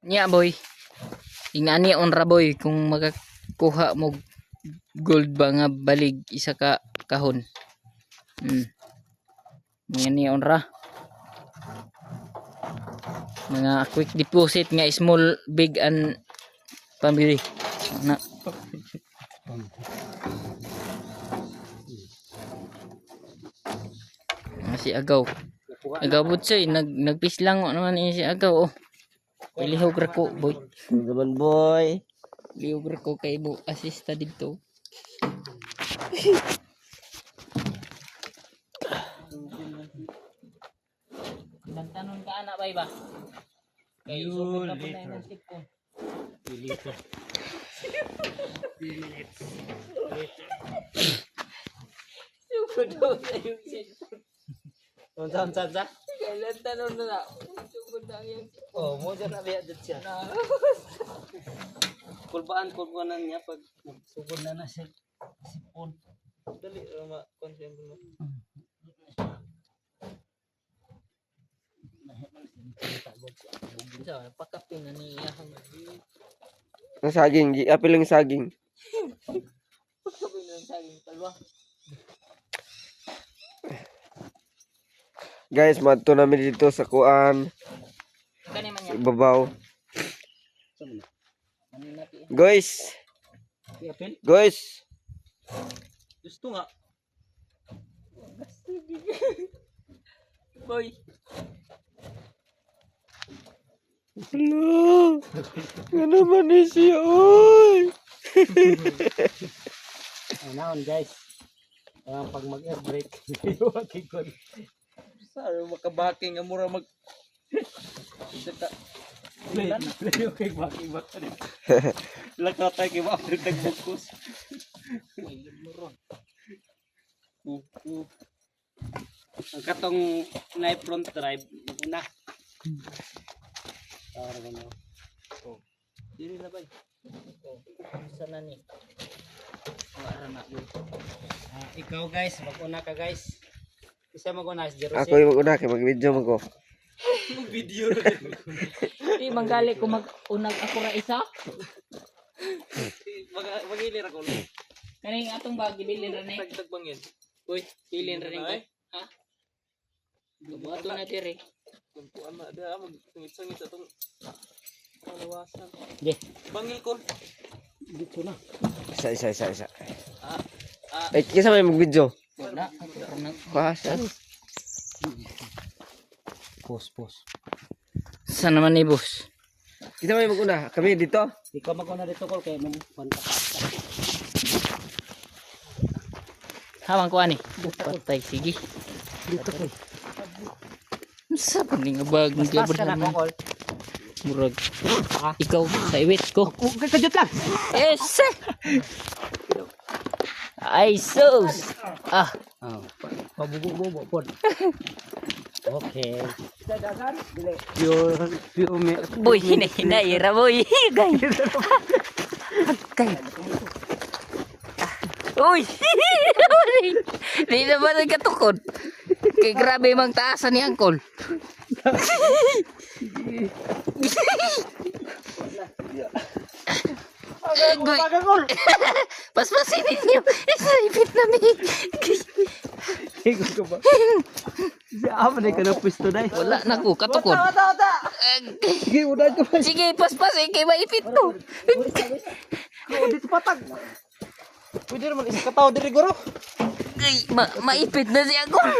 Nya boy. Ingani onra boy kung makakuha mo gold ba nga balig isa ka kahon. Ingani onra. Mga quick deposit nga small big and pambili. Na. Si Agaw. Agaw butsoy nagpislang naman si Agaw oh. Lihog ra ko boy. Naman boy. Lihog ra ko kay mo assista dito. Tantanon ka anak bay ba? Kay subok na po na yung tip ko. Pili ko. 3 minutes. Subok daw na yung cellphone. Unsa? Kailan tanong na. Subok na yung Oh, mo dyan na biya dyan siya. Kulbaan niya pag nagsugod na siya. Sipon. Dali, ma-consent mo. Pakapin na niya. Ang saging, apil yung saging. Pakapin na saging kalwa. Guys, madto namin dito sa kuan. Kani man Sa yan. ibabaw. Guys, Apil? guys. Gusto nga. Boy. Hello. Nga naman ni siya, oy. Naon guys. Pag mag-air break, wakikon. Saan makabaki nga mura mag... Play okay, baki-bak ka rin. Lakatay kay Mapil nag-focus. Ang katong na front drive, una. Para gano. Oh. Dili na ba? Oh, sana ni. Wala na boy. Ikaw guys, mag-una ka guys. Isa mag-una si Jerusalem. Ako yung mag-una kay mag-video mo ko. Video. Di manggali ko mag-unag ako ra isa. Mag-ilir ako. Kaning atong bag gibilin ra ni. Tagtag bangin. Uy, bilin ra ni ko. Ha? Buhato na dire. Kumpuan na dia mag-sangit-sangit sa tong kalawasan. Di. Bangil ko. Dito na. Isa. Eh, kisa may mag-video. Wala. Kuhasan. Pos. Saan naman ni boss? Kisa may mag-una. Kami dito. Ikaw mag-una dito ko kay mong panta. Hawang ko ani. Patay sige. Dito ko. Sa paning bag ng Mas ka na naman. kol. Murag. Ikaw sa iwit ko. Kajut lang. Yes. Ay sus. Ah. Oh. Pabugo-bugo pod. Okay. Dadagan dili. Pure me. Boy, hinay ra boy. Gay. Gay. Uy. Di naman nagkatukod. Kay grabe mang taasan ni Angkol. Pagagol. Paspasin ninyo. Isipit na mi. Ikaw ka ba? Siya na ka na pwesto dai. Wala na ko katukod. Wata. Sige, udan ka ba? Sige, paspas kay maipit to. Ko dito patag. Pwede naman isa ka tao diri guro. Ay, maipit na si Angkol.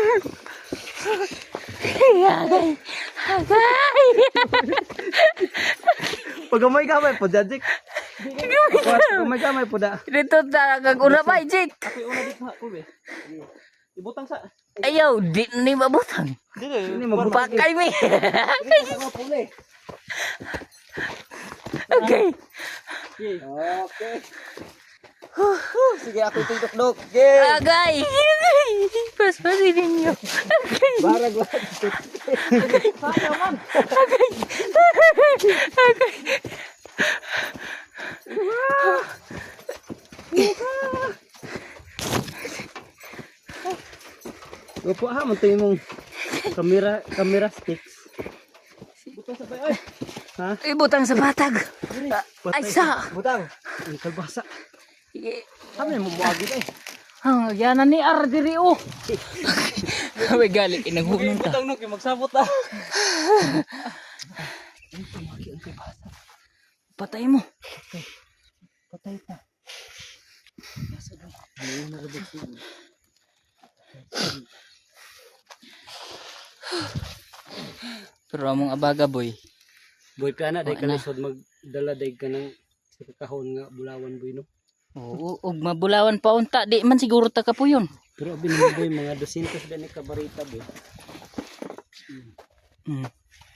Agay. Pagamay-gamay po, Jajik. Pagamay-gamay po da. Dito talagang una ba, Jake? Ako una dito ako be. Ibutang sa. Ayaw, di ni mabutang. Dili mo Pakay mi. Okay. Okay. Sige ako tutok-dok. Yeah. Agay. Paspasin ninyo. Agay. Barag lang. Sana man. Agay. Agay. Opo ha, mantayin mong camera sticks. Buta sa bay ay. Ha? Ha? Ibutang sa patag. Ay sa. Butang. Ang kalbasa. Kami mo muagit eh. Yan ni Ar diri oh. May gali inaghunong ta. Butang no kay magsabot ta. Patay mo. Patay ta. Pero among abaga boy. Boy kana day Wala na. ka magdala day ka ng sa kahon nga bulawan boy no. Oo, ug mabulawan pa unta di man siguro ta kapuyon. Pero abin mo boy mga 200 gani ka barita boy.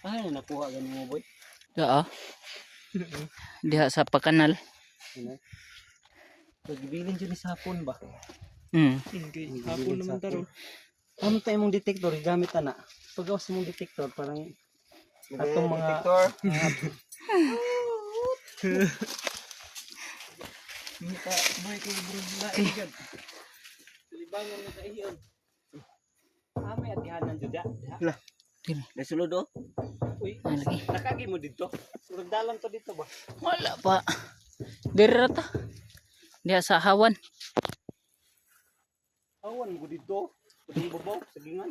Ah, nakuha gani mo boy. Oo. Diha sa pakanal. Ano? Pagbilin dyan ni sapon ba? Mm. Hapon naman taro. Ano tayo mong detector gamit ana? Pagawas mong detector parang atong mga Detector. Mita boy ko bro na igad. Libangan na kaiyon. Ame atihanan jud da. Dili. Nasulod oh. Uy, Lagi. nakagi mo dito. Surag dalan to dito ba? Wala pa. Diri ra ta. Diha sa hawan. Awan mo dito. Pwedeng babaw, sagingan.